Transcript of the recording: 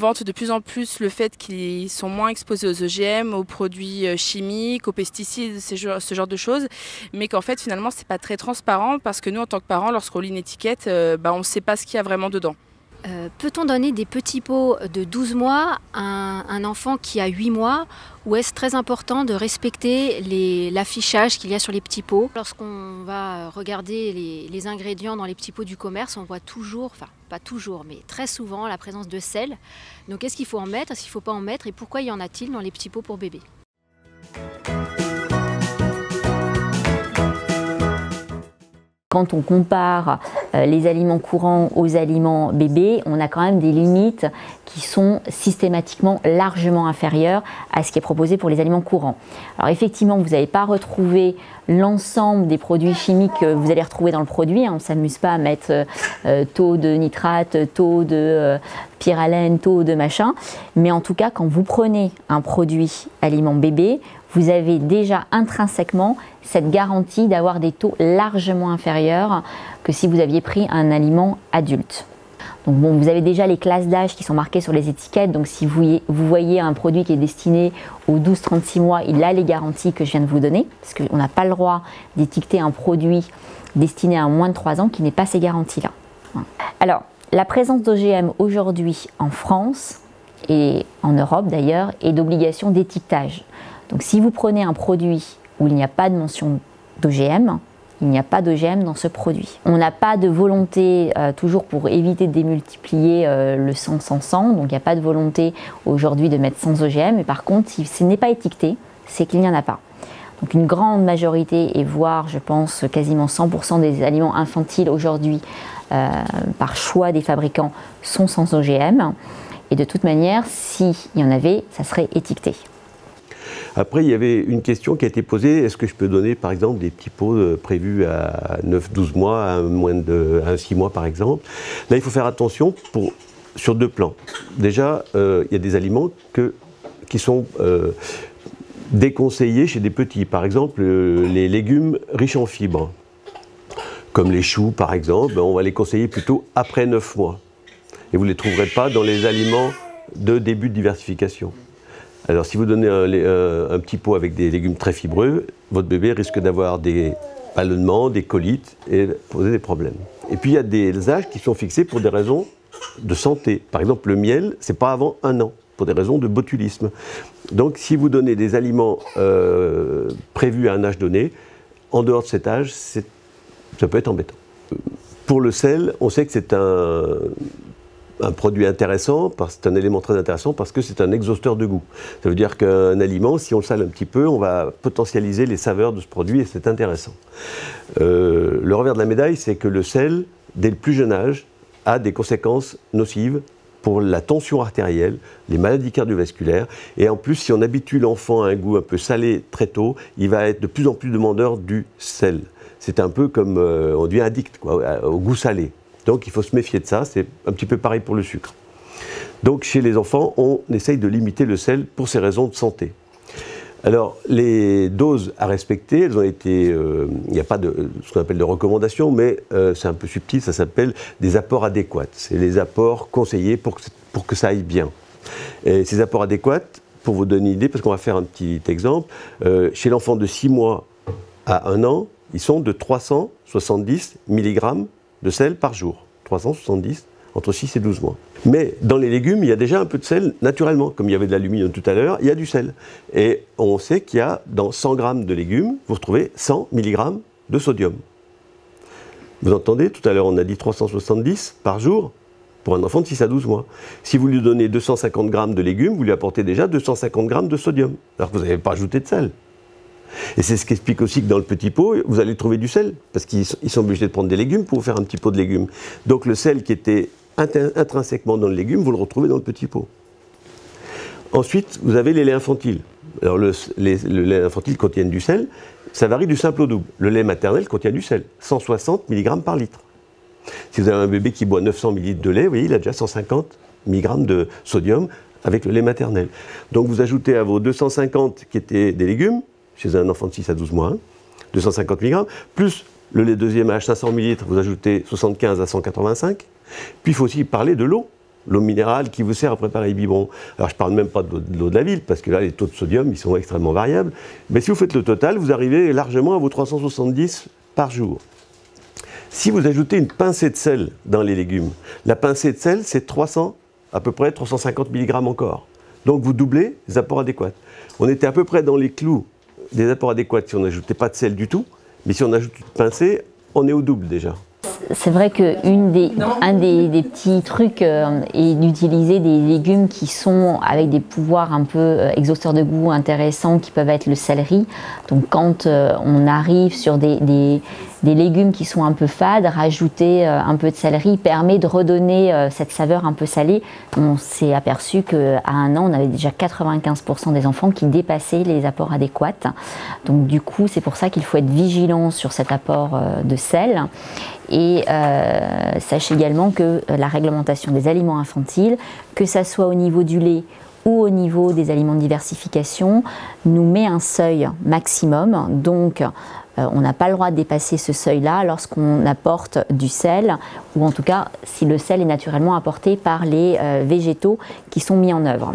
vante de plus en plus le fait qu'ils sont moins exposés aux OGM, aux produits chimiques, aux pesticides, ce genre de choses, mais qu'en fait finalement c'est pas très transparent parce que nous en tant que parents, lorsqu'on lit une étiquette, on ne sait pas ce qu'il y a vraiment dedans. Peut-on donner des petits pots de 12 mois à un enfant qui a 8 mois ou est-ce très important de respecter l'affichage qu'il y a sur les petits pots? Lorsqu'on va regarder les ingrédients dans les petits pots du commerce, on voit toujours, enfin pas toujours, mais très souvent la présence de sel. Donc est-ce qu'il faut en mettre, est-ce qu'il ne faut pas en mettre et pourquoi y en a-t-il dans les petits pots pour bébés? Quand on compare les aliments courants aux aliments bébés, on a quand même des limites qui sont systématiquement largement inférieures à ce qui est proposé pour les aliments courants. Alors effectivement, vous n'allez pas retrouver l'ensemble des produits chimiques que vous allez retrouver dans le produit. On ne s'amuse pas à mettre taux de nitrate, taux de pyralène, taux de machin. Mais en tout cas, quand vous prenez un produit aliment bébé, vous avez déjà intrinsèquement cette garantie d'avoir des taux largement inférieurs que si vous aviez pris un aliment adulte. Donc bon, vous avez déjà les classes d'âge qui sont marquées sur les étiquettes, donc si vous voyez un produit qui est destiné aux 12-36 mois, il a les garanties que je viens de vous donner, parce qu'on n'a pas le droit d'étiqueter un produit destiné à moins de 3 ans qui n'ait pas ces garanties-là. Alors, la présence d'OGM aujourd'hui en France, et en Europe d'ailleurs, est d'obligation d'étiquetage. Donc si vous prenez un produit où il n'y a pas de mention d'OGM, il n'y a pas d'OGM dans ce produit. On n'a pas de volonté, toujours pour éviter de démultiplier le 100-100-100, donc il n'y a pas de volonté aujourd'hui de mettre sans OGM, mais par contre, si ce n'est pas étiqueté, c'est qu'il n'y en a pas. Donc une grande majorité, et voire je pense quasiment 100% des aliments infantiles aujourd'hui, par choix des fabricants, sont sans OGM. Et de toute manière, s'il y en avait, ça serait étiqueté. Après, il y avait une question qui a été posée, est-ce que je peux donner par exemple des petits pots prévus à 9-12 mois, à 6 mois par exemple. Là, il faut faire attention sur 2 plans. Déjà, il y a des aliments qui sont déconseillés chez des petits. Par exemple, les légumes riches en fibres, comme les choux par exemple, on va les conseiller plutôt après 9 mois. Et vous ne les trouverez pas dans les aliments de début de diversification. Alors si vous donnez un petit pot avec des légumes très fibreux, votre bébé risque d'avoir des ballonnements, des colites et poser des problèmes. Et puis il y a des âges qui sont fixés pour des raisons de santé. Par exemple le miel, c'est pas avant 1 an, pour des raisons de botulisme. Donc si vous donnez des aliments prévus à un âge donné, en dehors de cet âge, ça peut être embêtant. Pour le sel, on sait que c'est un produit intéressant, c'est un élément très intéressant parce que c'est un exhausteur de goût. Ça veut dire qu'un aliment, si on le sale un petit peu, on va potentialiser les saveurs de ce produit et c'est intéressant. Le revers de la médaille, c'est que le sel, dès le plus jeune âge, a des conséquences nocives pour la tension artérielle, les maladies cardiovasculaires, et en plus, si on habitue l'enfant à un goût un peu salé très tôt, il va être de plus en plus demandeur du sel. C'est un peu comme on devient addict au goût salé. Donc il faut se méfier de ça, c'est un petit peu pareil pour le sucre. Donc chez les enfants, on essaye de limiter le sel pour ces raisons de santé. Alors les doses à respecter, elles ont été, il n'y a pas de ce qu'on appelle de recommandations, mais c'est un peu subtil, ça s'appelle des apports adéquats. C'est les apports conseillés pour que ça aille bien. Et ces apports adéquats, pour vous donner une idée, parce qu'on va faire un petit exemple, chez l'enfant de 6 mois à 1 an, ils sont de 370 mg de sel par jour, 370 entre 6 et 12 mois. Mais dans les légumes, il y a déjà un peu de sel naturellement, comme il y avait de l'aluminium tout à l'heure, il y a du sel. Et on sait qu'il y a dans 100 g de légumes, vous retrouvez 100 mg de sodium. Vous entendez, tout à l'heure on a dit 370 par jour pour un enfant de 6 à 12 mois. Si vous lui donnez 250 g de légumes, vous lui apportez déjà 250 g de sodium, alors que vous n'avez pas ajouté de sel. Et c'est ce qui explique aussi que dans le petit pot, vous allez trouver du sel, parce qu'ils sont obligés de prendre des légumes pour vous faire un petit pot de légumes. Donc le sel qui était intrinsèquement dans le légume, vous le retrouvez dans le petit pot. Ensuite, vous avez les laits infantiles. Alors le lait infantile contient du sel, ça varie du simple au double. Le lait maternel contient du sel, 160 mg par litre. Si vous avez un bébé qui boit 900 ml de lait, vous voyez, il a déjà 150 mg de sodium avec le lait maternel. Donc vous ajoutez à vos 250 qui étaient des légumes, chez un enfant de 6 à 12 mois, 250 mg, plus le lait deuxième âge 500 ml, vous ajoutez 75 à 185. Puis il faut aussi parler de l'eau. l'eau minérale qui vous sert à préparer les biberons. Alors je ne parle même pas de l'eau de la ville, parce que là les taux de sodium ils sont extrêmement variables, mais si vous faites le total, vous arrivez largement à vos 370 par jour. Si vous ajoutez une pincée de sel dans les légumes, la pincée de sel c'est à peu près 350 mg encore. Donc vous doublez les apports adéquats. On était à peu près dans les clous des apports adéquats si on n'ajoutait pas de sel du tout, mais si on ajoute une pincée, on est au double déjà. C'est vrai qu'un des petits trucs est d'utiliser des légumes qui sont avec des pouvoirs un peu exhausteurs de goût intéressants, qui peuvent être le céleri. Donc quand on arrive sur des légumes qui sont un peu fades, rajouter un peu de céleri permet de redonner cette saveur un peu salée. On s'est aperçu qu'à 1 an, on avait déjà 95% des enfants qui dépassaient les apports adéquats. Donc du coup, c'est pour ça qu'il faut être vigilant sur cet apport de sel. Et sachez également que la réglementation des aliments infantiles, que ça soit au niveau du lait ou au niveau des aliments de diversification, nous met un seuil maximum. Donc on n'a pas le droit de dépasser ce seuil-là lorsqu'on apporte du sel, ou en tout cas si le sel est naturellement apporté par les végétaux qui sont mis en œuvre.